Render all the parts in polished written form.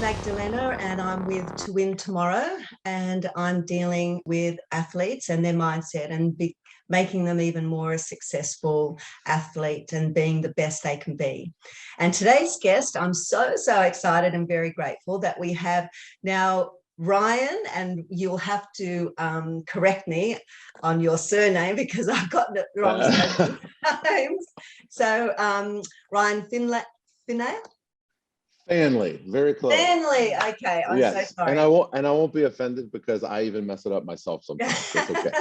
Magdalena and I'm with 2win2moro, and I'm dealing with athletes and their mindset and making them even more a successful athlete and being the best they can be. And today's guest, I'm so excited and very grateful that we have now Ryan, and you'll have to correct me on your surname because I've gotten it wrong so many times. So Ryan Faehnle, very close. Faehnle, okay. I'm yes. so sorry. And I won't be offended because I even mess it up myself sometimes. It's okay.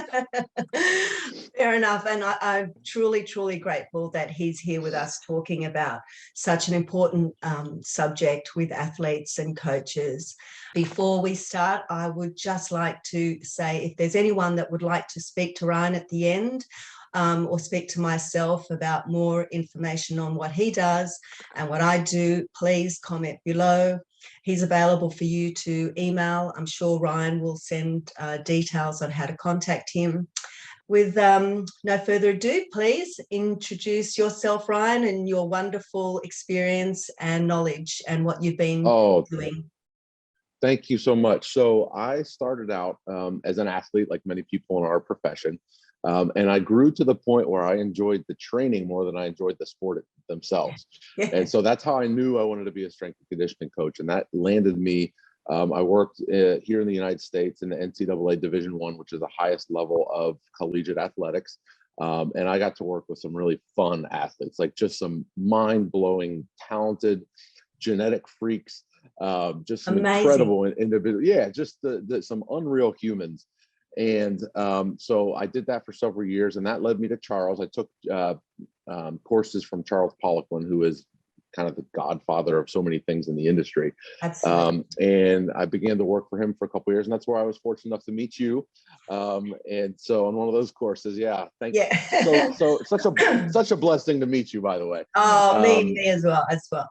Fair enough. And I'm truly grateful that he's here with us talking about such an important subject with athletes and coaches. Before we start, I would just like to say if there's anyone that would like to speak to Ryan at the end, or speak to myself about more information on what he does and what I do, please comment below. He's available for you to email. I'm sure Ryan will send details on how to contact him. With no further ado, please introduce yourself, Ryan, and your wonderful experience and knowledge and what you've been doing. Thank you so much. So I started out as an athlete, like many people in our profession. And I grew to the point where I enjoyed the training more than I enjoyed the sport themselves. And so that's how I knew I wanted to be a strength and conditioning coach. And that landed me. I worked here in the United States in the NCAA Division I, which is the highest level of collegiate athletics. And I got to work with some really fun athletes, like just some mind-blowing, talented, genetic freaks, just some incredible individuals. Yeah, just some unreal humans. And so I did that for several years, and that led me to Charles. I took courses from Charles Poliquin, who is kind of the godfather of so many things in the industry. And I began to work for him for a couple of years, and that's where I was fortunate enough to meet you. And so on one of those courses, thank you. So such a blessing to meet you, by the way. Oh, me as well.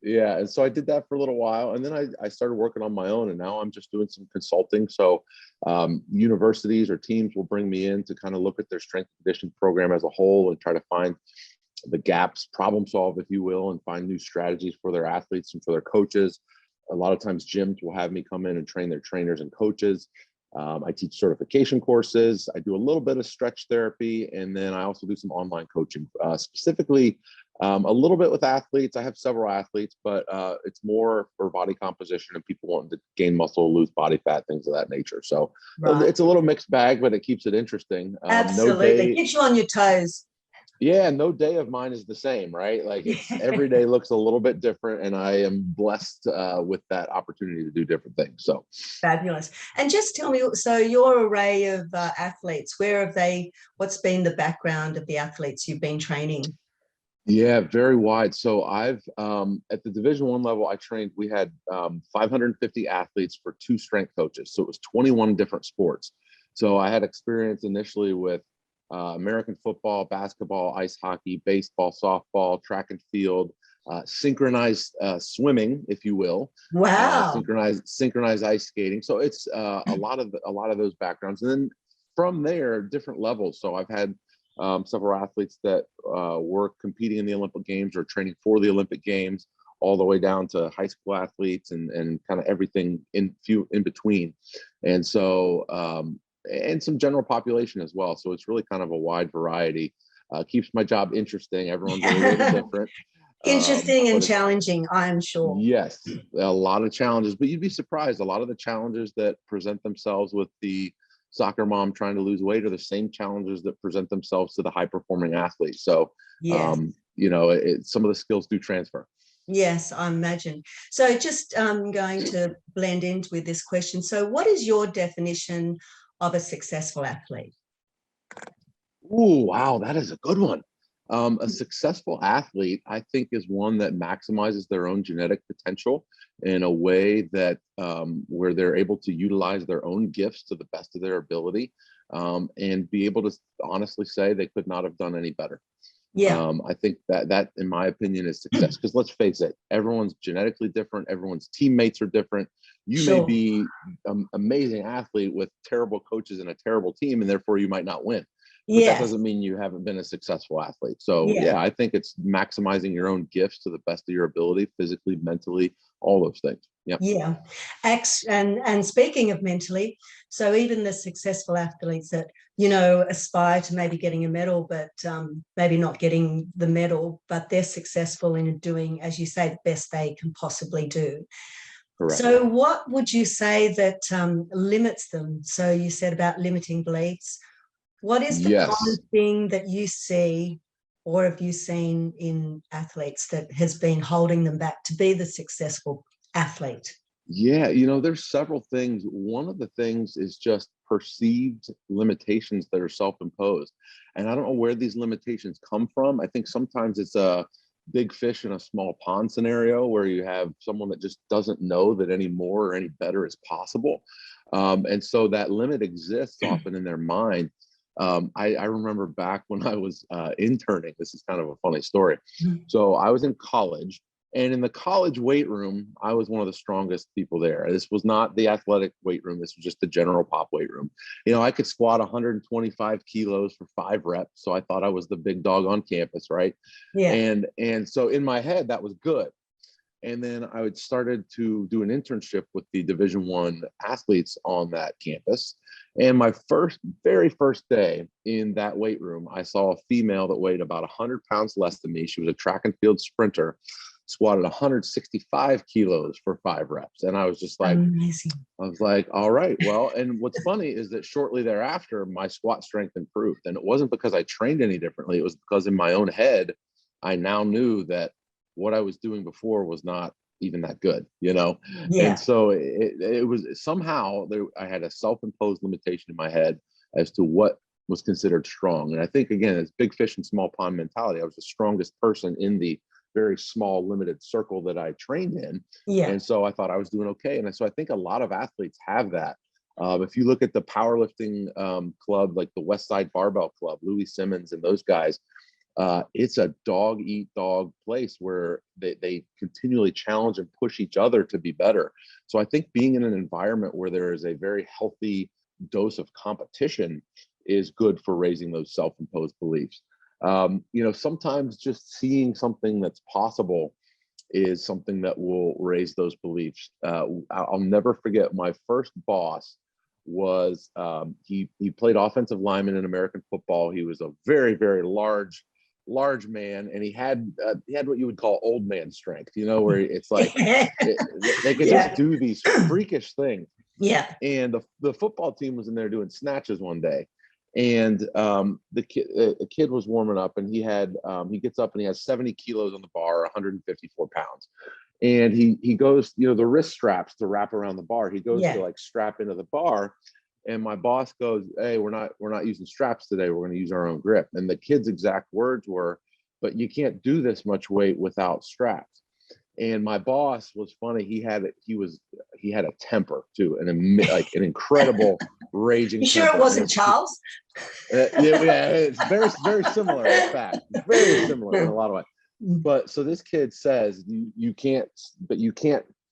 Yeah, and so I did that for a little while, and then I started working on my own, and now I'm just doing some consulting. So universities or teams will bring me in to kind of look at their strength and conditioning program as a whole and try to find the gaps, problem solve, if you will, and find new strategies for their athletes and for their coaches. A lot of times gyms will have me come in and train their trainers and coaches. I teach certification courses. I do a little bit of stretch therapy, and then I also do some online coaching, specifically a little bit with athletes. I have several athletes, but it's more for body composition and people wanting to gain muscle, lose body fat, things of that nature. So it's a little mixed bag, but it keeps it interesting. Absolutely. Keeps you on your toes. Yeah, no day of mine is the same, right? Like every day looks a little bit different, and I am blessed with that opportunity to do different things. So fabulous. And just tell me, so your array of athletes, what's been the background of the athletes you've been training? Yeah, very wide. So I've at the Division I level, we had 550 athletes for 2 strength coaches. So it was 21 different sports. So I had experience initially with American football, basketball, ice hockey, baseball, softball, track and field, synchronized swimming, if you will. Wow. Synchronized ice skating. So it's a lot of those backgrounds. And then from there, different levels. So I've had several athletes that were competing in the Olympic Games or training for the Olympic Games, all the way down to high school athletes and kind of everything in between. And so and some general population as well. So it's really kind of a wide variety. Keeps my job interesting. Everyone's a little different. Interesting and challenging, I'm sure. Yes, a lot of challenges, but you'd be surprised. A lot of the challenges that present themselves with the soccer mom trying to lose weight are the same challenges that present themselves to the high-performing athlete. So, some of the skills do transfer. Yes, I imagine. So just going to blend into with this question. So what is your definition of a successful athlete? Oh, wow, that is a good one. A successful athlete, I think, is one that maximizes their own genetic potential in a way that where they're able to utilize their own gifts to the best of their ability, and be able to honestly say they could not have done any better. Yeah. I think that in my opinion is success, because let's face it, everyone's genetically different. Everyone's teammates are different. You may be an amazing athlete with terrible coaches and a terrible team, and therefore you might not win. But that doesn't mean you haven't been a successful athlete. So I think it's maximizing your own gifts to the best of your ability, physically, mentally, all those things. Yeah. Yeah. And speaking of mentally, so even the successful athletes that, aspire to maybe getting a medal, but maybe not getting the medal, but they're successful in doing, as you say, the best they can possibly do. Correct. So what would you say that limits them? So you said about limiting beliefs. What is the common thing that you see, or have you seen in athletes that has been holding them back to be the successful athlete? Yeah, there's several things. One of the things is just perceived limitations that are self-imposed. And I don't know where these limitations come from. I think sometimes it's a big fish in a small pond scenario where you have someone that just doesn't know that any more or any better is possible. And so that limit exists often in their mind. I remember back when I was interning, this is kind of a funny story. So I was in college, and in the college weight room, I was one of the strongest people there. This was not the athletic weight room. This was just the general pop weight room. I could squat 125 kilos for 5 reps. So I thought I was the big dog on campus, right? Yeah. And so in my head, that was good. And then I had started to do an internship with the Division I athletes on that campus. And my very first day in that weight room, I saw a female that weighed about 100 pounds less than me. She was a track and field sprinter, squatted 165 kilos for 5 reps. And I was just like, amazing. I was like, all right, well, and what's funny is that shortly thereafter, my squat strength improved. And it wasn't because I trained any differently. It was because in my own head, I now knew that what I was doing before was not even that good, Yeah. And so it was somehow I had a self-imposed limitation in my head as to what was considered strong. And I think, again, it's big fish in small pond mentality. I was the strongest person in the very small, limited circle that I trained in. Yeah. And so I thought I was doing okay. And so I think a lot of athletes have that. If you look at the powerlifting club, like the West Side Barbell Club, Louis Simmons and those guys, it's a dog eat dog place where they continually challenge and push each other to be better. So I think being in an environment where there is a very healthy dose of competition is good for raising those self-imposed beliefs. Sometimes just seeing something that's possible is something that will raise those beliefs. I'll never forget my first boss was he played offensive lineman in American football. He was a very, very large man, and he had what you would call old man strength, where it's like they could just do these freakish things. Yeah. And the football team was in there doing snatches one day, and the kid was warming up, and he gets up and he has 70 kilos on the bar, 154 pounds. And he goes, the wrist straps to wrap around the bar. He goes to like strap into the bar. And my boss goes, "Hey, we're not using straps today. We're going to use our own grip." And the kid's exact words were, "But you can't do this much weight without straps." And my boss was funny. He had a temper too, and an incredible raging. You sure it wasn't Charles? Yeah, it's very, very similar. In fact, very similar in a lot of ways. But so this kid says, you can't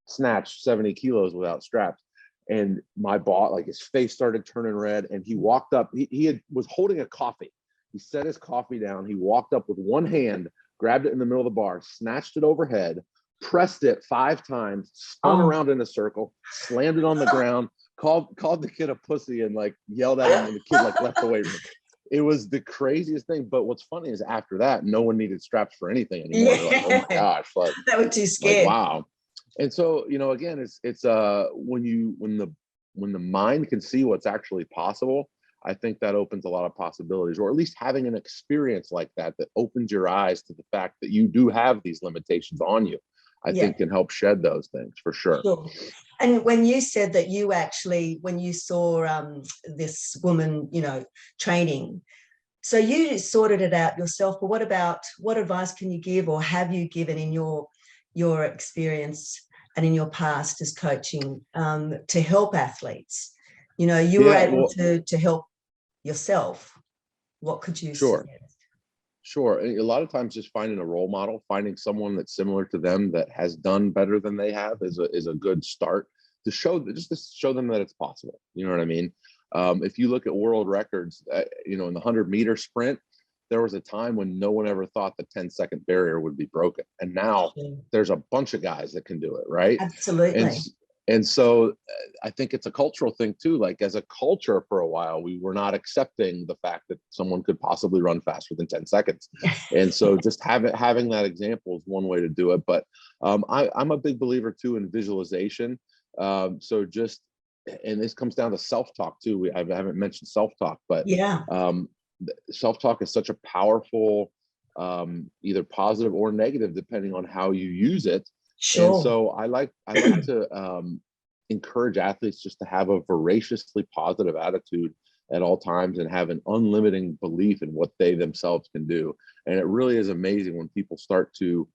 snatch 70 kilos without straps. And my boss, like, his face started turning red, and he walked up. He was holding a coffee. He set his coffee down. He walked up with one hand, grabbed it in the middle of the bar, snatched it overhead, pressed it 5 times, spun around in a circle, slammed it on the ground, called the kid a pussy, and like yelled at him, and the kid like left the weight room. It was the craziest thing. But what's funny is after that, no one needed straps for anything anymore. Yeah. Like, oh my gosh, like, they were too scared. Like, wow. And so, again, it's when the mind can see what's actually possible, I think that opens a lot of possibilities, or at least having an experience like that opens your eyes to the fact that you do have these limitations on you. I think can help shed those things for sure. Sure. And when you said that you actually, when you saw this woman, training, so you sorted it out yourself. But what advice can you give, or have you given in your experience and in your past as coaching to help athletes? You were able to help yourself. What could you suggest? Sure. A lot of times just finding a role model, finding someone that's similar to them that has done better than they have is a good start to show them that it's possible. You know what I mean? If you look at world records, in the 100-meter sprint, there was a time when no one ever thought the 10-second barrier would be broken. And now there's a bunch of guys that can do it, right? Absolutely. And so I think it's a cultural thing too. Like as a culture for a while, we were not accepting the fact that someone could possibly run faster than 10 seconds. And so just having that example is one way to do it. But I'm a big believer too in visualization. So just, and this comes down to self-talk too. I haven't mentioned self-talk, but self-talk is such a powerful, either positive or negative, depending on how you use it. Sure. And so I like to encourage athletes just to have a voraciously positive attitude at all times and have an unlimiting belief in what they themselves can do. And it really is amazing when people start to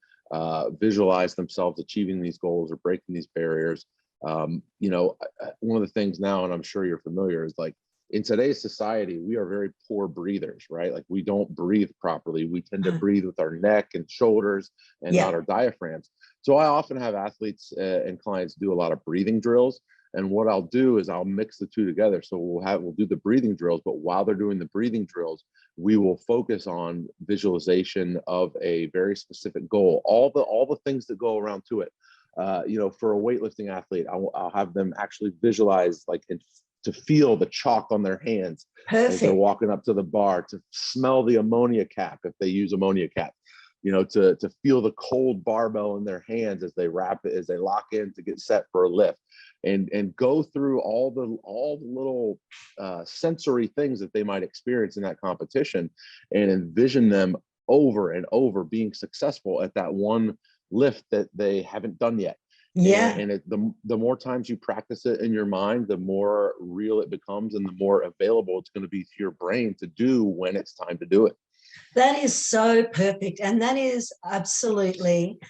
visualize themselves achieving these goals or breaking these barriers. You know, one of the things now, and I'm sure you're familiar, is like in today's society, we are very poor breathers, right? Like we don't breathe properly. We tend to breathe with our neck and shoulders and not our diaphragms. So I often have athletes and clients do a lot of breathing drills. And what I'll do is I'll mix the two together. So we'll do the breathing drills, but while they're doing the breathing drills, we will focus on visualization of a very specific goal, all the things that go around to it. You know, for a weightlifting athlete, I'll have them actually visualize like to feel the chalk on their hands as they're walking up to the bar, to smell the ammonia cap if they use ammonia cap, you know, to feel the cold barbell in their hands as they wrap it, as they lock in to get set for a lift, and go through all the little sensory things that they might experience in that competition, and envision them over and over being successful at that one lift that they haven't done yet. And the more times you practice it in your mind, the more real it becomes and the more available it's going to be to your brain to do when it's time to do it. That is so perfect. And that is absolutely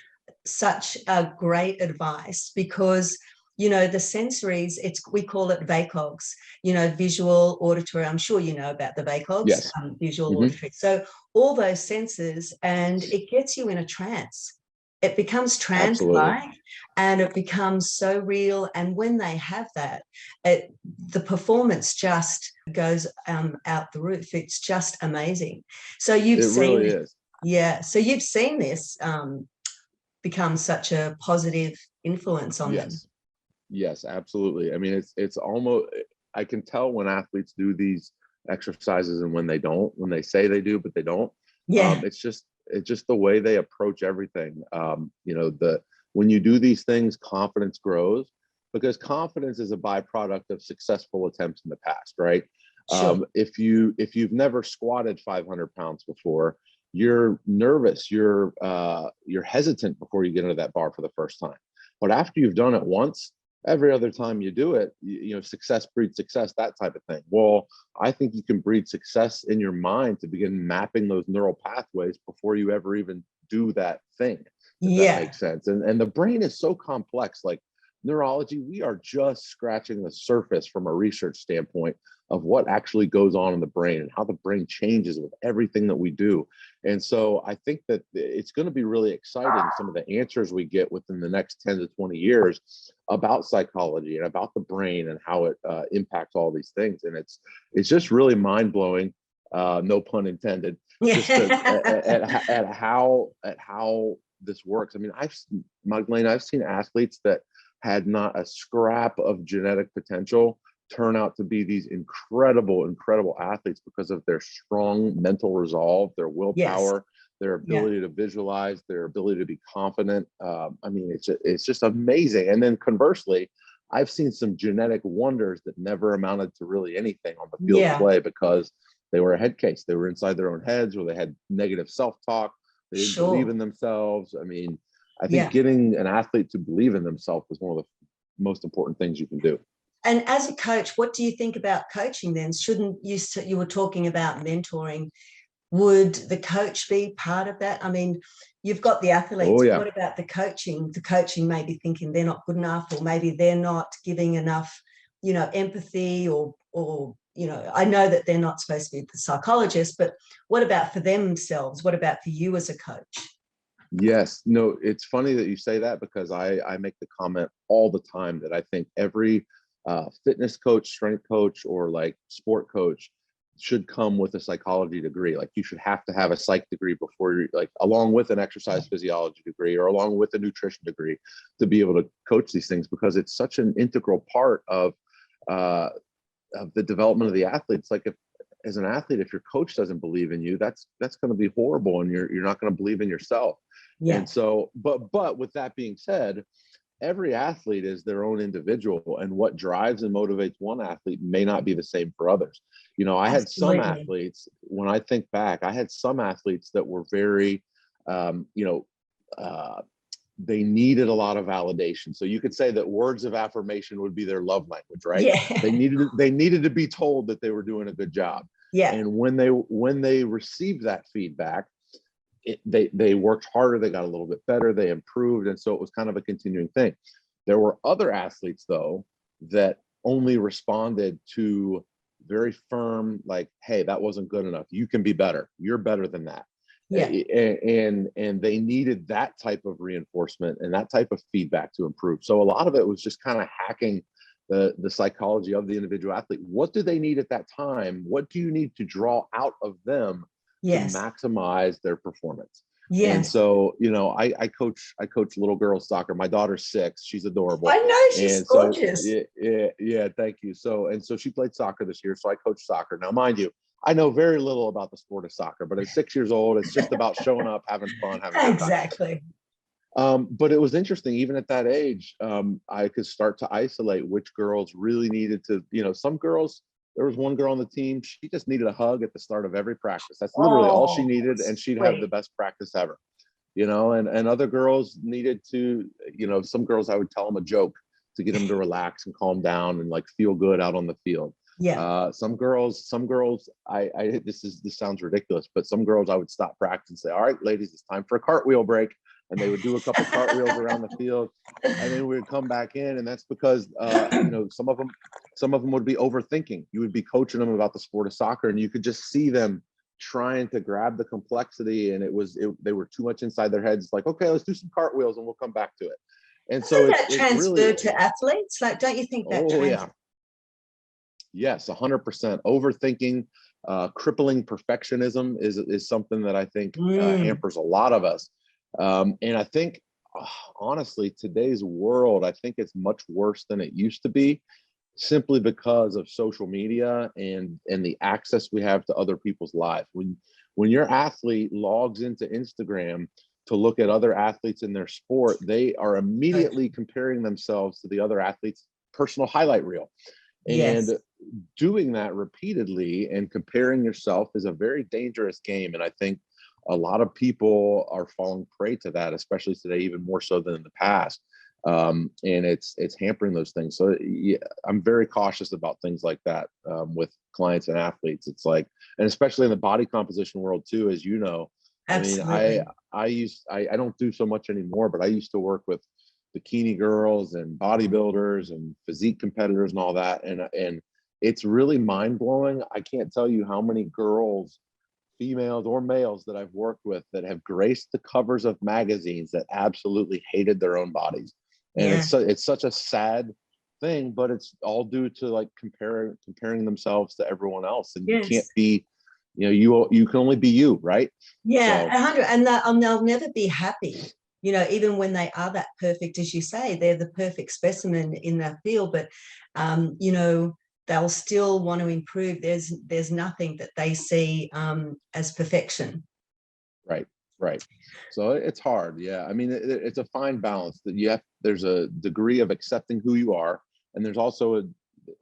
such a great advice, because, you know, the sensories, we call it VACOGs, you know, visual, auditory. I'm sure you know about the VACOGs, yes. Visual, auditory. So all those senses, and it gets you in a trance. It becomes trance-like, and it becomes so real. And when they have that, the performance just goes out the roof. It's just amazing. So you've seen, really is. So you've seen this become such a positive influence on them. Yes, absolutely. I mean, it's almost, I can tell when athletes do these exercises and when they don't, when they say they do, but they don't. It's just the way they approach everything. You know, when you do these things, confidence grows, because confidence is a byproduct of successful attempts in the past, right? Sure. If you've never squatted 500 pounds before, you're nervous, you're hesitant before you get into that bar for the first time. But after you've done it once, every other time you do it, you know, success breeds success, that type of thing. Well, I think you can breed success in your mind to begin mapping those neural pathways before you ever even do that thing, if that makes sense. And the brain is so complex. Like neurology, we are just scratching the surface from a research standpoint of what actually goes on in the brain and how the brain changes with everything that we do. And so I think that it's going to be really exciting, some of the answers we get within the next 10 to 20 years about psychology and about the brain and how it impacts all these things. And it's just really mind-blowing, no pun intended, just at how this works. I mean, Magdalena, I've seen athletes that had not a scrap of genetic potential turn out to be these incredible athletes because of their strong mental resolve, their willpower, their ability to visualize, their ability to be confident. I mean, it's just amazing. And then conversely, I've seen some genetic wonders that never amounted to really anything on the field of play because they were a head case. They were inside their own heads, or they had negative self-talk. They didn't believe in themselves. I mean, I think getting an athlete to believe in themselves is one of the most important things you can do. And as a coach, what do you think about coaching then? Shouldn't you were talking about mentoring. Would the coach be part of that? I mean, you've got the athletes. What about the coaching? The coaching may be thinking they're not good enough, or maybe they're not giving enough, you know, empathy, or you know, I know that they're not supposed to be the psychologist, but what about for themselves? What about for you as a coach? Yes, no, it's funny that you say that, because I make the comment all the time that I think every fitness coach, strength coach, or like sport coach should come with a psychology degree. Like you should have to have a psych degree before you're like, along with an exercise physiology degree or along with a nutrition degree to be able to coach these things, because it's such an integral part of the development of the athlete. It's like, if as an athlete, if your coach doesn't believe in you, that's going to be horrible, and you're not going to believe in yourself. Yeah. And so, but with that being said, every athlete is their own individual, and what drives and motivates one athlete may not be the same for others. You know, I had some athletes, when I think back, I had some athletes that were very, they needed a lot of validation. So you could say that words of affirmation would be their love language, right? Yeah. They needed to be told that they were doing a good job. Yeah. And when they received that feedback, they worked harder, they got a little bit better, they improved. And so it was kind of a continuing thing. There were other athletes, though, that only responded to very firm, like, hey, that wasn't good enough. You can be better. You're better than that. Yeah. And they needed that type of reinforcement and that type of feedback to improve. So a lot of it was just kind of hacking the psychology of the individual athlete. What do they need at that time? What do you need to draw out of them to maximize their performance? Yes. And so, you know, I coach little girls soccer. My daughter's 6. She's adorable. I know, she's gorgeous. Yeah, thank you. So she played soccer this year. So I coach soccer. Now, mind you, I know very little about the sport of soccer, but at 6 years old, it's just about showing up, having fun, having fun. Exactly. But it was interesting, even at that age, I could start to isolate which girls really needed to, you know, some girls, there was one girl on the team, she just needed a hug at the start of every practice. That's literally all she needed, and she'd have the best practice ever, you know, and other girls needed to, you know, some girls I would tell them a joke to get them to relax and calm down and like feel good out on the field. Yeah. Some girls, this sounds ridiculous, but some girls I would stop practice and say, all right, ladies, it's time for a cartwheel break. And they would do a couple cartwheels around the field, and then we would come back in. And that's because, you know, some of them would be overthinking. You would be coaching them about the sport of soccer, and you could just see them trying to grab the complexity. And they were too much inside their heads. Like, okay, let's do some cartwheels and we'll come back to it. And so that transferred to athletes? Like, don't you think that? Oh, yeah. Yes, 100%. Overthinking, crippling perfectionism is something that I think hampers a lot of us. And I think, honestly, today's world, I think it's much worse than it used to be, simply because of social media and the access we have to other people's lives. When your athlete logs into Instagram to look at other athletes in their sport, they are immediately comparing themselves to the other athlete's personal highlight reel. And doing that repeatedly and comparing yourself is a very dangerous game. And I think a lot of people are falling prey to that, especially today, even more so than in the past. And it's hampering those things. So yeah, I'm very cautious about things like that with clients and athletes. It's like, and especially in the body composition world too, as you know. Absolutely. I mean, I don't do so much anymore, but I used to work with bikini girls and bodybuilders and physique competitors and all that. And it's really mind blowing. I can't tell you how many girls, females or males, that I've worked with that have graced the covers of magazines that absolutely hated their own bodies. And it's such a sad thing, but it's all due to like comparing themselves to everyone else. And you can't be, you know, you can only be you, right? Yeah, 100. And they'll never be happy. You know, even when they are that perfect, as you say, they're the perfect specimen in that field, but, you know, they'll still want to improve. There's nothing that they see as perfection. Right. So it's hard. Yeah. I mean, it's a fine balance that there's a degree of accepting who you are. And there's also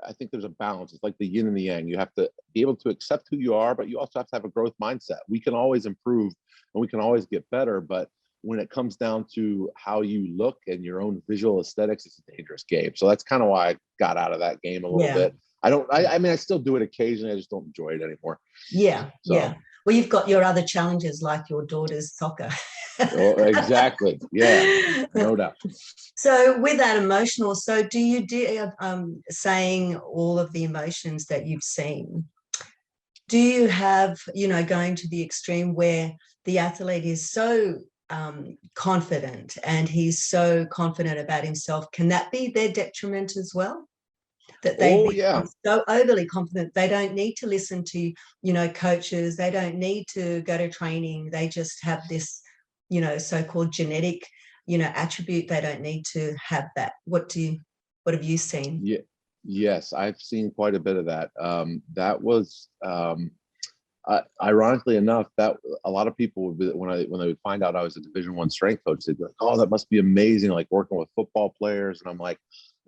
I think there's a balance. It's like the yin and the yang. You have to be able to accept who you are, but you also have to have a growth mindset. We can always improve and we can always get better, but when it comes down to how you look and your own visual aesthetics, it's a dangerous game. So that's kind of why I got out of that game a little bit. I mean, I still do it occasionally. I just don't enjoy it anymore. Yeah. Well, you've got your other challenges like your daughter's soccer. Exactly. Yeah, no doubt. So with that emotional, so do you saying all of the emotions that you've seen, do you have, you know, going to the extreme where the athlete is so confident and he's so confident about himself, can that be their detriment as well? that they Oh become yeah. so overly confident they don't need to listen to, coaches. They don't need to go to training. They just have this, so-called genetic, attribute. They don't need to have that. What have you seen? Yeah. Yes, I've seen quite a bit of that. That was ironically enough, that a lot of people would be, when they would find out I was a Division I strength coach, they'd be like, "Oh, that must be amazing, like working with football players." And I'm like,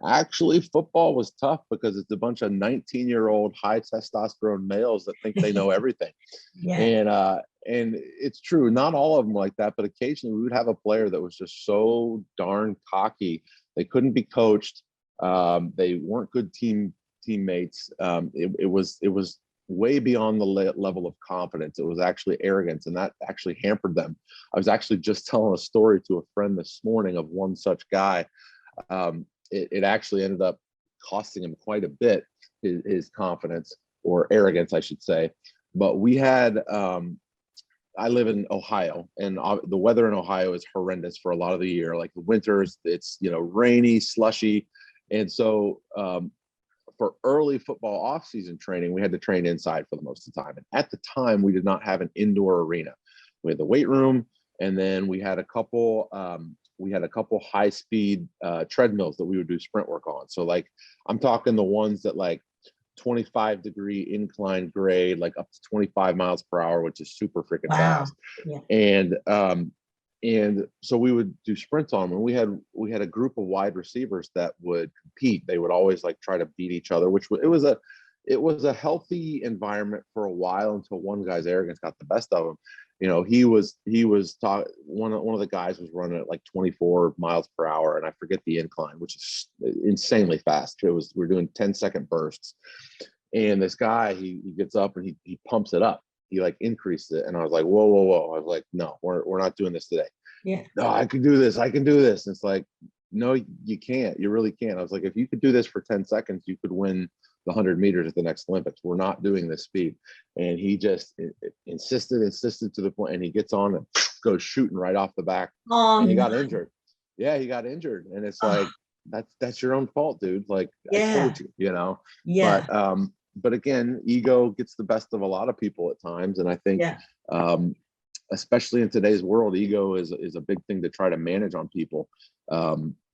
actually, football was tough because it's a bunch of 19-year-old high testosterone males that think they know everything. Yeah. And it's true, not all of them like that, but occasionally we would have a player that was just so darn cocky they couldn't be coached. They weren't good teammates. It was way beyond the level of confidence. It was actually arrogance, and that actually hampered them. I was actually just telling a story to a friend this morning of one such guy. It actually ended up costing him quite a bit, his confidence, or arrogance, I should say. But we had, I live in Ohio, and the weather in Ohio is horrendous for a lot of the year. Like the winters, it's rainy, slushy, and so for early football off-season training, we had to train inside for the most of the time. And at the time, we did not have an indoor arena. We had the weight room, and then we had a couple high-speed treadmills that we would do sprint work on. So like I'm talking the ones that like 25-degree incline grade, like up to 25 miles per hour, which is super freaking fast. Yeah. And so we would do sprints on them. And we had a group of wide receivers that would compete. They would always like try to beat each other, it was a healthy environment for a while until one guy's arrogance got the best of him. One of the guys was running at like 24 miles per hour, and I forget the incline, which is insanely fast. We're doing 10-second bursts, and this guy he gets up and he pumps it up. He like increased it, and I was like, whoa. I was like, no, we're not doing this today. Yeah. No, I can do this. And it's like, no, you can't. You really can't. I was like, if you could do this for 10 seconds, you could win the 100 meters at the next Olympics. We're not doing this speed. And he just insisted to the point, and he gets on and goes shooting right off the back. And he got injured. Yeah, he got injured. And it's like, that's your own fault, dude. Like, I told you, Yeah. But again, ego gets the best of a lot of people at times. And I think, especially in today's world, ego is a big thing to try to manage on people.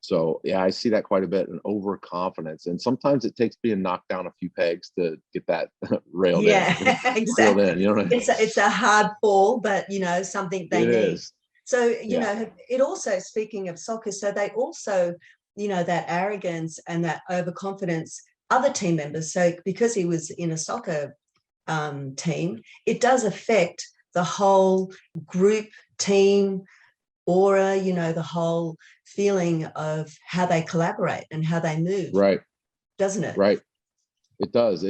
So yeah, I see that quite a bit, and overconfidence. And sometimes it takes being knocked down a few pegs to get that railed in. Exactly. In, you know what I mean? It's a hard fall, but something they need. Is. So, it also, speaking of soccer, so they also, that arrogance and that overconfidence, other team members. So because he was in a soccer team, it does affect the whole group team aura, the whole feeling of how they collaborate and how they move. Right. Doesn't it? Right. It does.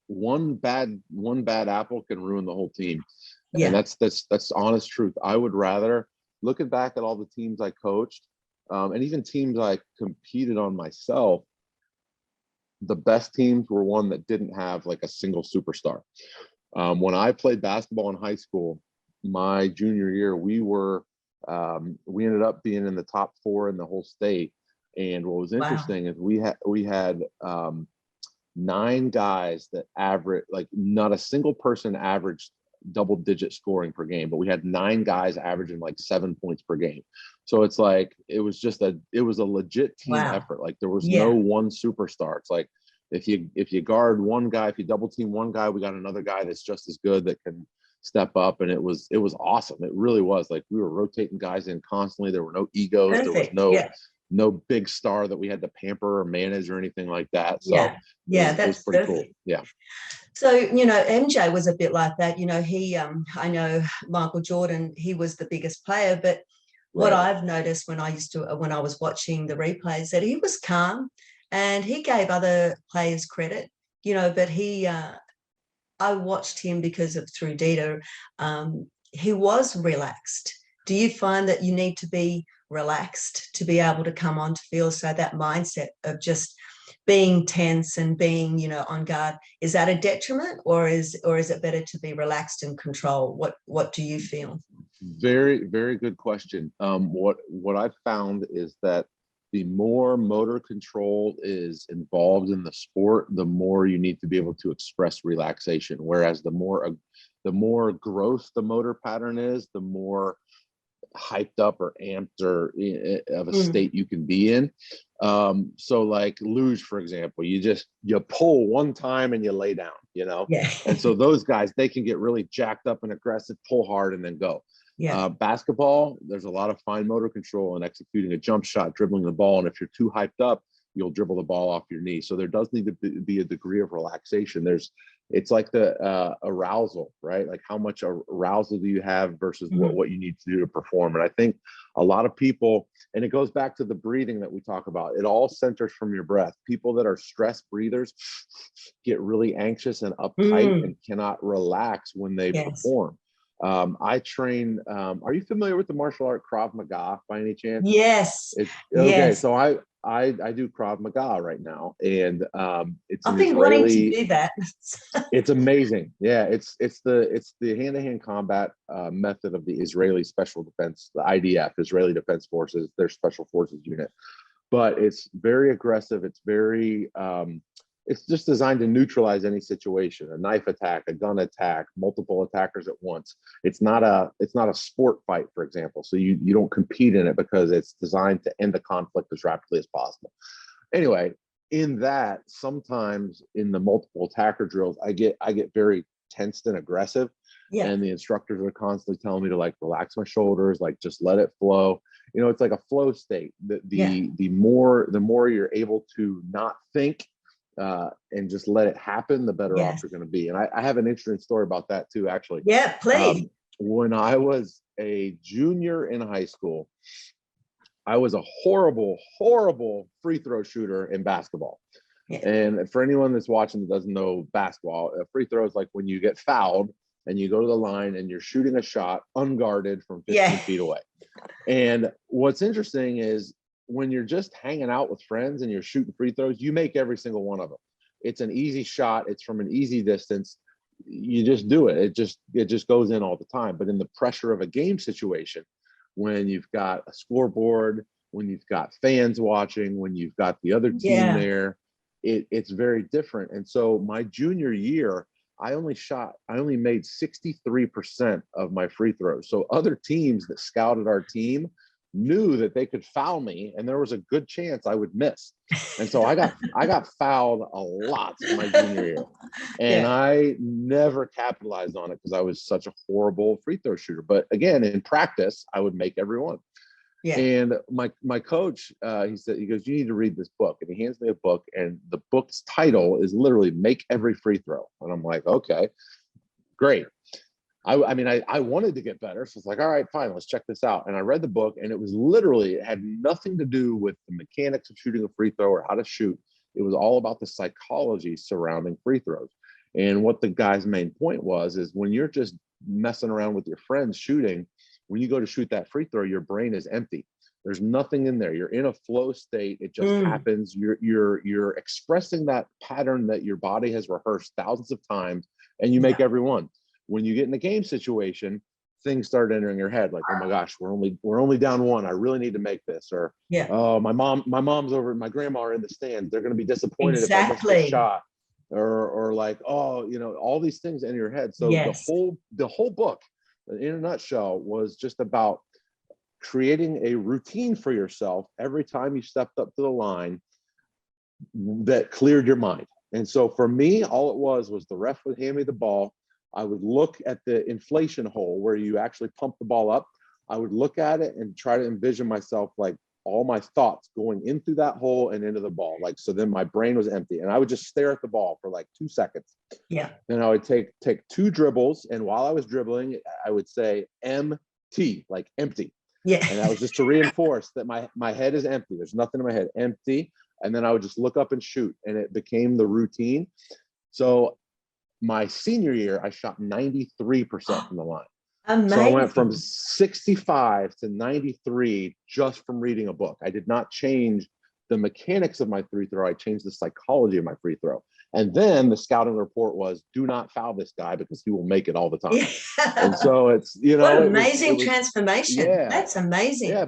One bad apple can ruin the whole team. Yeah. And that's honest truth. I would rather, looking back at all the teams I coached, and even teams I competed on myself, the best teams were one that didn't have like a single superstar. When I played basketball in high school, my junior year, we ended up being in the top 4 in the whole state. And what was interesting is we had 9 guys that average, like not a single person averaged double-digit scoring per game, but we had 9 guys averaging like 7 points per game. So it's like it was a legit team effort. Like there was no one superstar. It's like if you guard one guy, if you double team one guy, we got another guy that's just as good that can step up. And it was awesome. It really was. Like we were rotating guys in constantly. There were no egos. Perfect. There was no big star that we had to pamper or manage or anything like that. So that's pretty perfect. cool. Yeah. So, MJ was a bit like that. He, I know Michael Jordan, he was the biggest player, but what I've noticed when I was watching the replays, that he was calm and he gave other players credit, but I watched him through Dita. He was relaxed. Do you find that you need to be relaxed to be able to come onto field? So that mindset of just being tense and being, on guard, is that a detriment, or is it better to be relaxed and control? What do you feel? Very, very good question. What I've found is that the more motor control is involved in the sport, the more you need to be able to express relaxation. Whereas the more growth the motor pattern is, the more hyped up or amped or of a state you can be in. So like luge, for example, you pull one time and you lay down, Yeah. and so those guys, they can get really jacked up and aggressive, pull hard and then go. Yeah. Basketball, there's a lot of fine motor control and executing a jump shot, dribbling the ball, and if you're too hyped up, you'll dribble the ball off your knee. So there does need to be a degree of relaxation. It's like the arousal, right? Like how much arousal do you have versus what you need to do to perform. And I think a lot of people, and it goes back to the breathing that we talk about, it all centers from your breath. People that are stress breathers get really anxious and uptight and cannot relax when they perform. I train, are you familiar with the martial art Krav Maga by any chance? Yes. Okay, so I do Krav Maga right now, and it's I've been wanting to do that. It's amazing. Yeah, it's the hand-to-hand combat method of the Israeli Special Defense, the IDF, Israeli Defense Forces, their Special Forces unit. But it's very aggressive. It's very it's just designed to neutralize any situation, a knife attack, a gun attack, multiple attackers at once. It's not a sport fight, for example. So you don't compete in it because it's designed to end the conflict as rapidly as possible. Anyway, in that, sometimes in the multiple attacker drills, I get very tensed and aggressive. Yeah. And the instructors are constantly telling me to like relax my shoulders, like just let it flow. It's like a flow state. The more you're able to not think and just let it happen, the better off you're going to be. And I have an interesting story about that too, actually. Yeah, please. When I was a junior in high school, I was a horrible free throw shooter in basketball. Yeah. And for anyone that's watching that doesn't know basketball, a free throw is like when you get fouled and you go to the line and you're shooting a shot unguarded from 15 feet away. And what's interesting is when you're just hanging out with friends and you're shooting free throws, you make every single one of them. It's an easy shot. It's from an easy distance. You just do it. It just goes in all the time. But in the pressure of a game situation, when you've got a scoreboard, when you've got fans watching, when you've got the other team there, it's very different. And so my junior year, I only made 63% of my free throws. So other teams that scouted our team knew that they could foul me, and there was a good chance I would miss. And so I got fouled a lot in my junior year, and I never capitalized on it because I was such a horrible free throw shooter. But again, in practice, I would make every one. Yeah. And my coach, he goes, you need to read this book. And he hands me a book, and the book's title is literally Make Every Free Throw. And I'm like, okay, great. I wanted to get better. So it's like, all right, fine, let's check this out. And I read the book, and it had nothing to do with the mechanics of shooting a free throw or how to shoot. It was all about the psychology surrounding free throws. And what the guy's main point is when you're just messing around with your friends shooting, when you go to shoot that free throw, your brain is empty. There's nothing in there. You're in a flow state. It just happens. You're expressing that pattern that your body has rehearsed thousands of times, and you make every one. When you get in a game situation, things start entering your head like, oh my gosh, we're only down one. I really need to make this. Or oh, my mom's over, my grandma are in the stands. They're going to be disappointed if I miss this shot. Or like, oh, all these things in your head. So the whole book, in a nutshell, was just about creating a routine for yourself every time you stepped up to the line that cleared your mind. And so for me, all it was the ref would hand me the ball. I would look at the inflation hole where you actually pump the ball up. I would look at it and try to envision myself like all my thoughts going in through that hole and into the ball. Like, so then my brain was empty, and I would just stare at the ball for like 2 seconds. Yeah. Then I would take 2 dribbles. And while I was dribbling, I would say MT, like empty. Yeah. And that was just to reinforce that my head is empty. There's nothing in my head, empty. And then I would just look up and shoot, and it became the routine. So my senior year, I shot 93% from the line. Amazing. So I went from 65 to 93 just from reading a book. I did not change the mechanics of my free throw. I changed the psychology of my free throw. And then the scouting report was, do not foul this guy because he will make it all the time. Yeah. And so it's, what amazing transformation. Yeah. That's amazing. Yeah.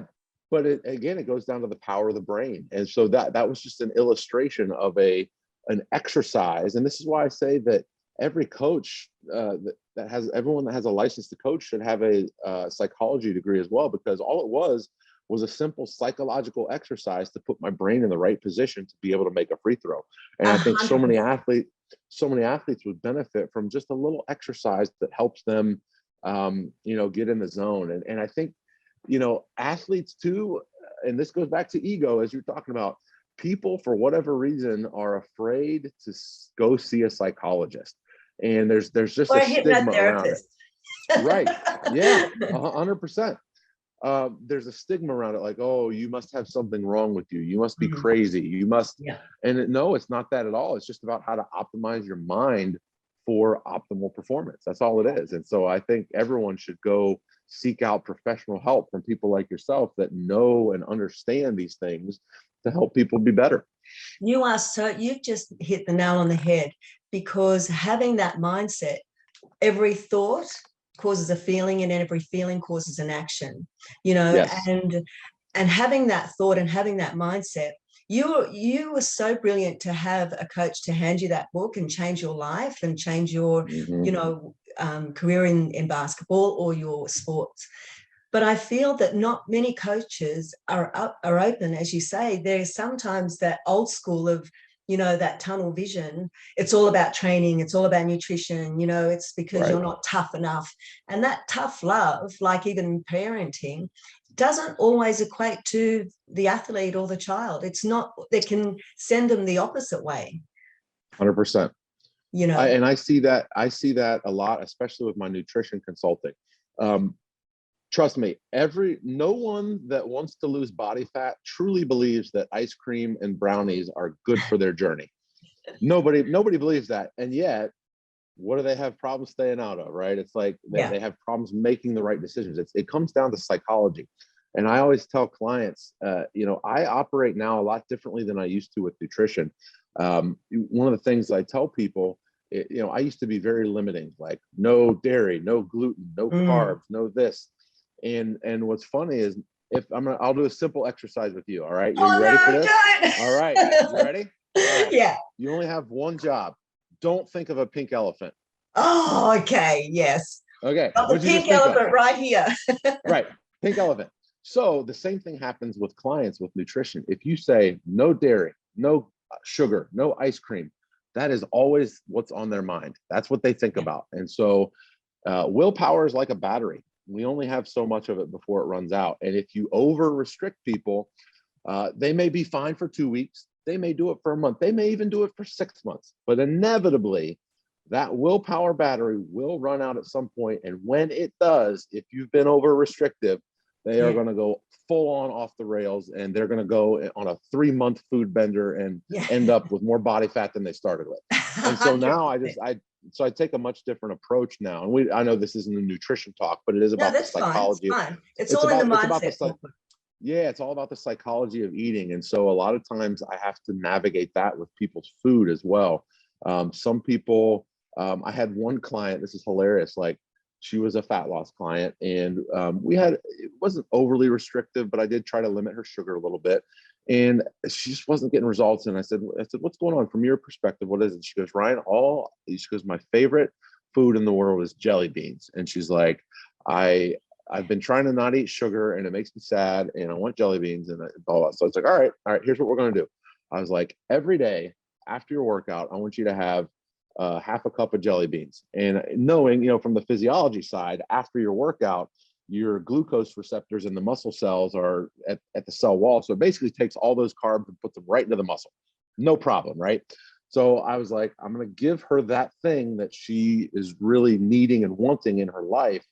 but again, it goes down to the power of the brain. And so that was just an illustration of an exercise. And this is why I say that every coach everyone that has a license to coach should have a psychology degree as well, because all it was a simple psychological exercise to put my brain in the right position to be able to make a free throw. And I think so many athletes would benefit from just a little exercise that helps them, get in the zone. And I think, athletes too, and this goes back to ego, as you're talking about, people for whatever reason are afraid to go see a psychologist. And there's just a stigma around it. Right. Yeah, 100%. There's a stigma around it, like, oh, you must have something wrong with you. You must be crazy. You must. Yeah. And no, it's not that at all. It's just about how to optimize your mind for optimal performance. That's all it is. And so I think everyone should go seek out professional help from people like yourself that know and understand these things to help people be better. You've just hit the nail on the head, because having that mindset, every thought causes a feeling, and every feeling causes an action, yes. And having that thought and having that mindset, you were so brilliant to have a coach to hand you that book and change your life and change your career in basketball or your sports. But I feel that not many coaches are open, as you say. There's sometimes that old school of, that tunnel vision. It's all about training. It's all about nutrition. It's because you're not tough enough. And that tough love, like even parenting, doesn't always equate to the athlete or the child. It's not, they can send them the opposite way. 100%. And I see that a lot, especially with my nutrition consulting. Trust me, no one that wants to lose body fat truly believes that ice cream and brownies are good for their journey. Nobody believes that. And yet, what do they have problems staying out of, right? It's like they have problems making the right decisions. It comes down to psychology. And I always tell clients, I operate now a lot differently than I used to with nutrition. One of the things I tell people, I used to be very limiting, like no dairy, no gluten, no carbs, no this. And what's funny is, I'll do a simple exercise with you. All right. Are you ready for this? All right. You ready? All right. Yeah. You only have one job. Don't think of a pink elephant. Oh, okay. Yes. Okay. Got the pink elephant right here. Right. Pink elephant. So the same thing happens with clients with nutrition. If you say no dairy, no sugar, no ice cream, that is always what's on their mind. That's what they think about. And so willpower is like a battery. We only have so much of it before it runs out. And if you over restrict people, they may be fine for 2 weeks. They may do it for a month. They may even do it for 6 months. But inevitably, that willpower battery will run out at some point. And when it does, if you've been over restrictive, they are going to go full on off the rails, and they're going to go on a 3-month food bender and end up with more body fat than they started with. And so now I take a much different approach now. And I know this isn't a nutrition talk, but it is about the psychology. It's fine. It's all in the mindset. It's all about the psychology of eating. And so a lot of times I have to navigate that with people's food as well. Some people, I had one client, this is hilarious. Like, she was a fat loss client, and it wasn't overly restrictive, but I did try to limit her sugar a little bit, and she just wasn't getting results. And I said, what's going on from your perspective? What is it? She goes, Ryan, she goes, my favorite food in the world is jelly beans. And she's like, I've been trying to not eat sugar, and it makes me sad, and I want jelly beans, and all that. So it's like, all right, here's what we're going to do. I was like, every day after your workout, I want you to have half a cup of jelly beans. And knowing, from the physiology side, after your workout, your glucose receptors in the muscle cells are at the cell wall. So it basically takes all those carbs and puts them right into the muscle. No problem, right? So I was like, I'm going to give her that thing that she is really needing and wanting in her life.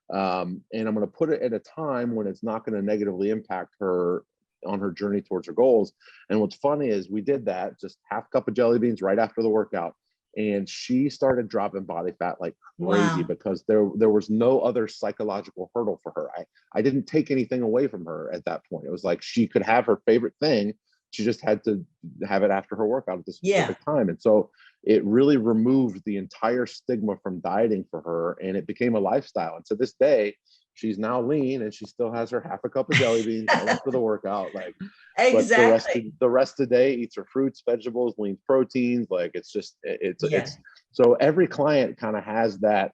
And I'm going to put it at a time when it's not going to negatively impact her on her journey towards her goals. And what's funny is we did that, just half cup of jelly beans right after the workout. And she started dropping body fat like crazy. Wow. Because there was no other psychological hurdle for her. I didn't take anything away from her at that point. It was like she could have her favorite thing. She just had to have it after her workout at this specific time. And so it really removed the entire stigma from dieting for her, and it became a lifestyle. And to this day, she's now lean and she still has her half a cup of jelly beans after the workout. Like, Exactly. but the rest of the day eats her fruits, vegetables, lean proteins. Like, Yeah. it's so every client kind of has that,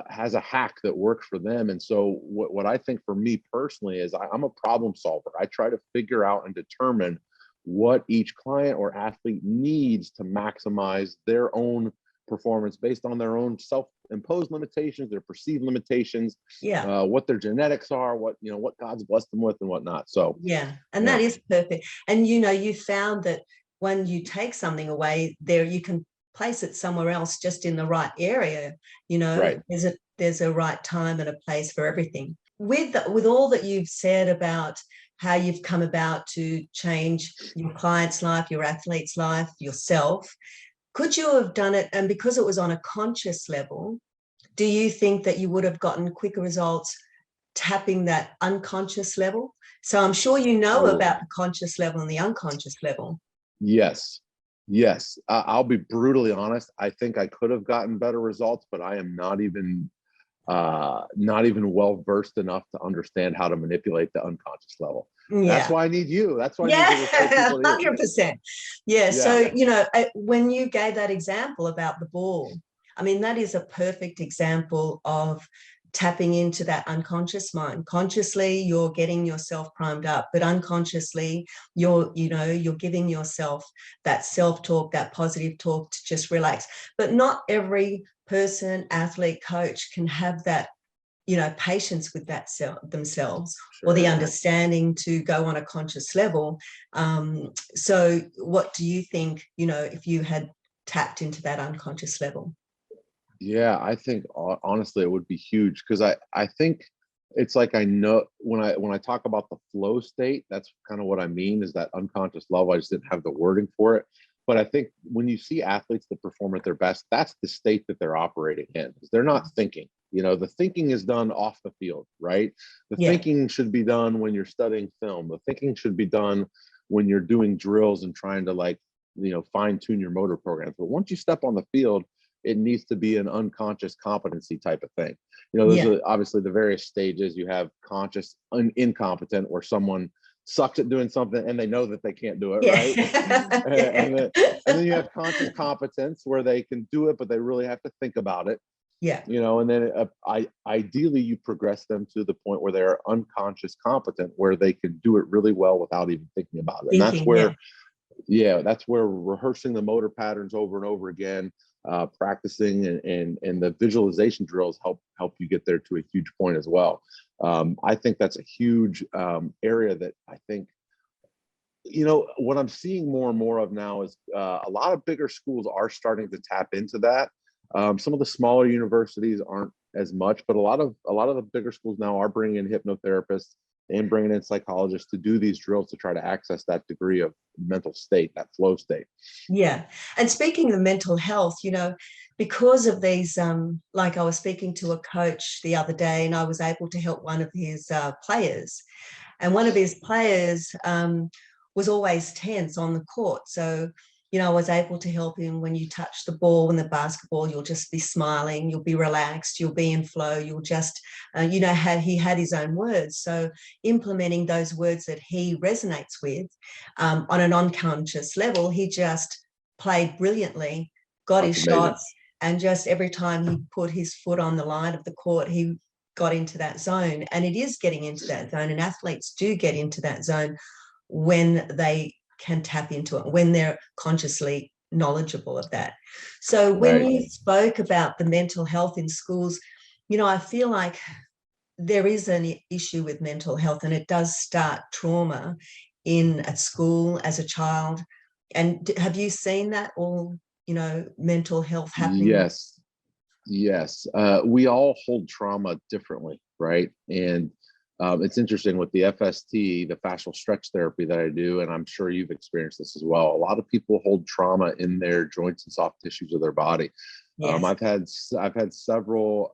has a hack that works for them. And so what I think for me personally is I'm a problem solver. I try to figure out and determine what each client or athlete needs to maximize their own performance based on their own self-imposed limitations, their perceived limitations, Yeah. what their genetics are, what God's blessed them with and whatnot. So Yeah. And yeah, that is perfect. And, you found that when you take something away there, you can place it somewhere else just in the right area. right. There's a right time and a place for everything. With all that you've said about how you've come about to change your client's life, your athlete's life, yourself, could you have done it? And because it was on a conscious level, do you think that you would have gotten quicker results tapping that unconscious level? So I'm sure you know Oh, about the conscious level and the unconscious level. yes. Yes. I'll be brutally honest. I think I could have gotten better results, but I am not even well versed enough to understand how to manipulate the unconscious level. That's Yeah. why I need you. That's why I need to refer Yeah, people to you. 100%. Yeah. Yeah. So, when you gave that example about the ball, I mean, that is a perfect example of tapping into that unconscious mind. Consciously, you're getting yourself primed up, but unconsciously, you're giving yourself that self-talk, that positive talk to just relax. But not every person, athlete, coach can have that patience with that themselves, or the Sure. understanding to go on a conscious level. So what do you think, if you had tapped into that unconscious level? Yeah, I think honestly it would be huge because I think it's like, I know when I talk about the flow state, that's kind of what I mean, is that unconscious level. I just didn't have the wording for it. But I think when you see athletes that perform at their best, that's the state that they're operating in. They're not thinking. The thinking is done off the field, right? The Yeah. thinking should be done when you're studying film. The thinking should be done when you're doing drills and trying to, like, fine tune your motor programs. But once you step on the field, it needs to be an unconscious competency type of thing. There's Yeah. obviously the various stages. You have conscious incompetent, where someone sucks at doing something and they know that they can't do it, right? and, then you have conscious competence, where they can do it, but they really have to think about it. Yeah. And then ideally you progress them to the point where they're unconscious competent, where they can do it really well without even thinking about it. And that's Thinking. Yeah. where, rehearsing the motor patterns over and over again, practicing and the visualization drills help you get there to a huge point as well. I think that's a huge area that I think, what I'm seeing more and more of now is a lot of bigger schools are starting to tap into that. Some of the smaller universities aren't as much, but a lot of the bigger schools now are bringing in hypnotherapists and bringing in psychologists to do these drills to try to access that degree of mental state, that flow state. Yeah. And speaking of mental health, because of these, like I was speaking to a coach the other day, and I was able to help one of his players. And one of his players was always tense on the court. So, I was able to help him. When you touch the ball and the basketball, you'll just be smiling, you'll be relaxed, you'll be in flow, you'll just, he had his own words. So implementing those words that he resonates with on an unconscious level, he just played brilliantly, got his That's amazing. shots, and just every time he put his foot on the line of the court, he got into that zone. And it is getting into that zone, and athletes do get into that zone when they can tap into it, when they're consciously knowledgeable of that. So when Right. you spoke about the mental health in schools, I feel like there is an issue with mental health, and it does start trauma at school as a child. And have you seen that all, mental health happening? Yes. We all hold trauma differently, right? And it's interesting with the FST, the fascial stretch therapy that I do, and I'm sure you've experienced this as well. A lot of people hold trauma in their joints and soft tissues of their body. Yes. I've had several.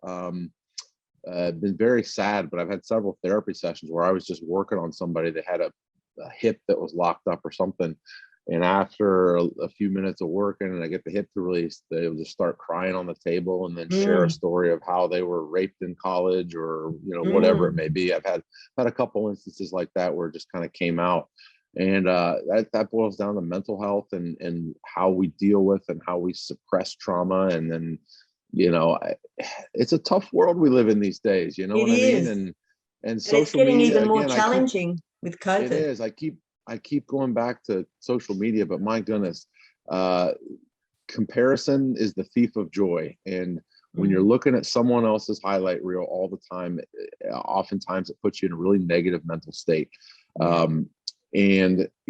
Been very sad, but I've had several therapy sessions where I was just working on somebody that had a hip that was locked up or something, And after a few minutes of working and I get the hip release, they'll just start crying on the table and then share a story of how they were raped in college or, whatever it may be. I've had a couple instances like that where it just kind of came out. And that boils down to mental health and how we deal with and how we suppress trauma. And then, it's a tough world we live in these days. You know It what I mean? is. And It's social getting media, even more again, challenging with it COVID. is. I keep going back to social media, but my goodness, comparison is the thief of joy. And when you're looking at someone else's highlight reel all the time, oftentimes it puts you in a really negative mental state. And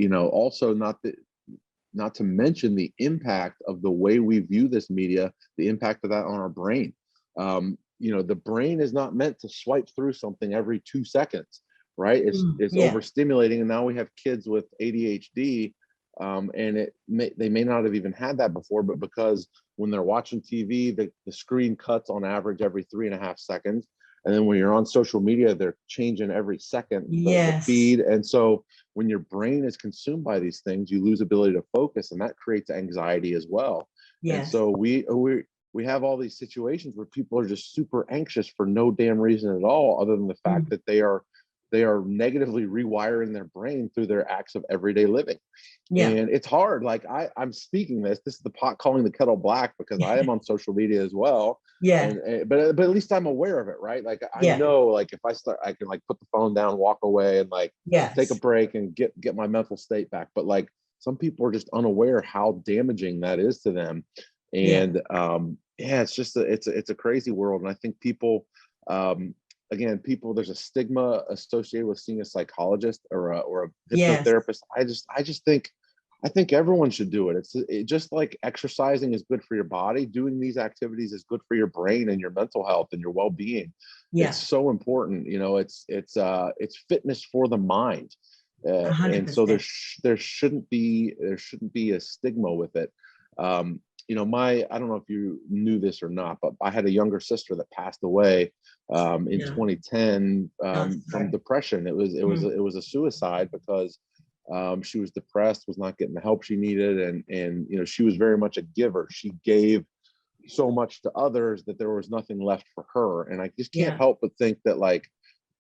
also not to mention the impact of the way we view this media, the impact of that on our brain. The brain is not meant to swipe through something every 2 seconds, right? It's overstimulating. And now we have kids with ADHD, and they may not have even had that before, but because when they're watching TV, the screen cuts on average every 3.5 seconds. And then when you're on social media, they're changing every second the feed. And so when your brain is consumed by these things, you lose ability to focus, and that creates anxiety as well. And so we have all these situations where people are just super anxious for no damn reason at all, other than the fact that they are negatively rewiring their brain through their acts of everyday living. And it's hard. Like I'm speaking this is the pot calling the kettle black, because I am on social media as well. But at least I'm aware of it, right? Like I know, like if I start, I can like put the phone down, walk away, and like take a break and get my mental state back. But like some people are just unaware how damaging that is to them. And it's just it's a crazy world. And I think people, again, there's a stigma associated with seeing a psychologist or a hypnotherapist. I think everyone should do it. It's just like exercising is good for your body. Doing these activities is good for your brain and your mental health and your well-being. It's so important. It's fitness for the mind. And so there shouldn't be a stigma with it. I don't know if you knew this or not, but I had a younger sister that passed away in 2010 from depression. It was a suicide because she was depressed, was not getting the help she needed, and she was very much a giver. She gave so much to others that there was nothing left for her. And I just can't help but think that, like,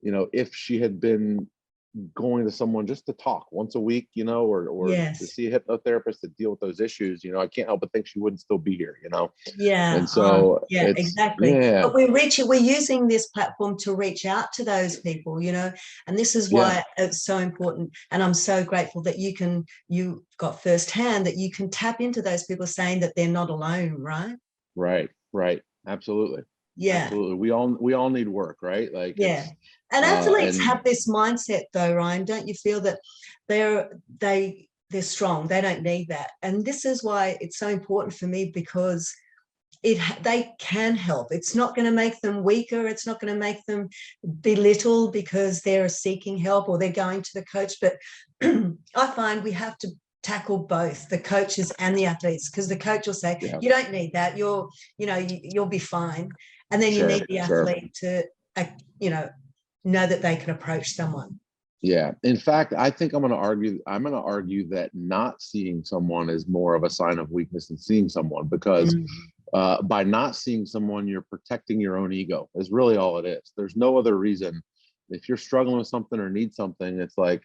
if she had been going to someone just to talk once a week, or to see a hypnotherapist to deal with those issues, I can't help but think she wouldn't still be here, And so exactly. But we're using this platform to reach out to those people, and this is why it's so important. And I'm so grateful that you got firsthand that you can tap into those people saying that they're not alone, right? Right. Absolutely. Absolutely. We all need work, right? Like, and athletes have this mindset though, Ryan. Don't you feel that they're strong? They don't need that. And this is why it's so important for me, because they can help. It's not going to make them weaker. It's not going to make them belittle because they're seeking help or they're going to the coach. But I find we have to tackle both the coaches and the athletes, because the coach will say, you don't need that. You'll be fine. And then you need the athlete to, know that they can approach someone. Yeah. In fact, I think I'm going to argue that not seeing someone is more of a sign of weakness than seeing someone, because by not seeing someone, you're protecting your own ego. Is really all it is. There's no other reason. If you're struggling with something or need something, it's like,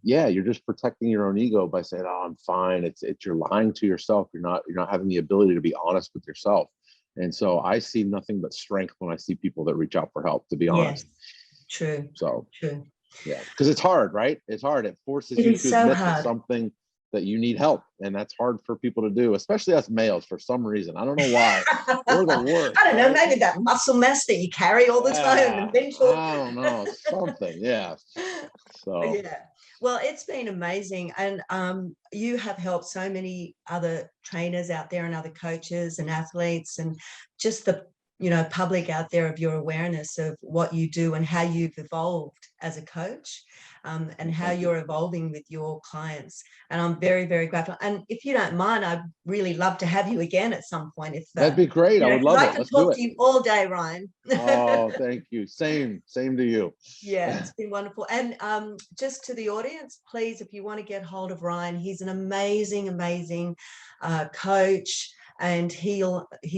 you're just protecting your own ego by saying, "Oh, I'm fine." It's you're lying to yourself. You're not having the ability to be honest with yourself. And so I see nothing but strength when I see people that reach out for help, to be honest. True. So true. Yeah, because it's hard, right? It's hard. It forces you to admit to something that you need help. And that's hard for people to do, especially us males, for some reason. I don't know why. We're the worst. I don't know, maybe that muscle mass that you carry all the time. I don't know, something. So well, it's been amazing. And you have helped so many other trainers out there and other coaches and athletes, and just the public out there of your awareness of what you do and how you've evolved as a coach, and how you're evolving with your clients. And I'm very, very grateful. And if you don't mind, I'd really love to have you again at some point. If That'd be great. I would love I it. can Let's do talk it. to you all day, Ryan. Oh, thank you. Same to you. Yeah, it's been wonderful. And just to the audience, please, if you want to get hold of Ryan, he's an amazing, amazing coach. And he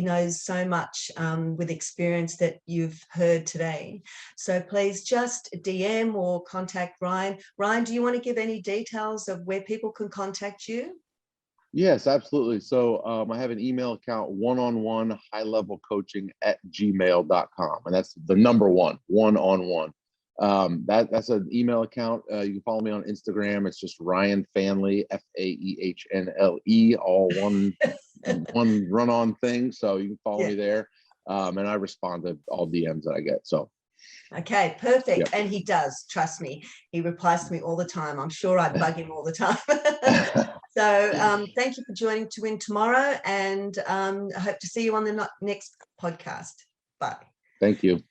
knows so much with experience that you've heard today. So please just DM or contact Ryan. Ryan, do you want to give any details of where people can contact you? Yes, absolutely. So I have an email account, one-on-one high-level coaching @gmail.com. And that's the number one-on-one. That's an email account. You can follow me on Instagram. It's just Ryan Faehnle, Faehnle, all one run-on thing. So you can follow me there. And I respond to all DMs that I get. So. Okay, perfect. Yep. And he does, trust me. He replies to me all the time. I'm sure I bug him all the time. So thank you for joining 2win2moro, and I hope to see you on the next podcast. Bye. Thank you.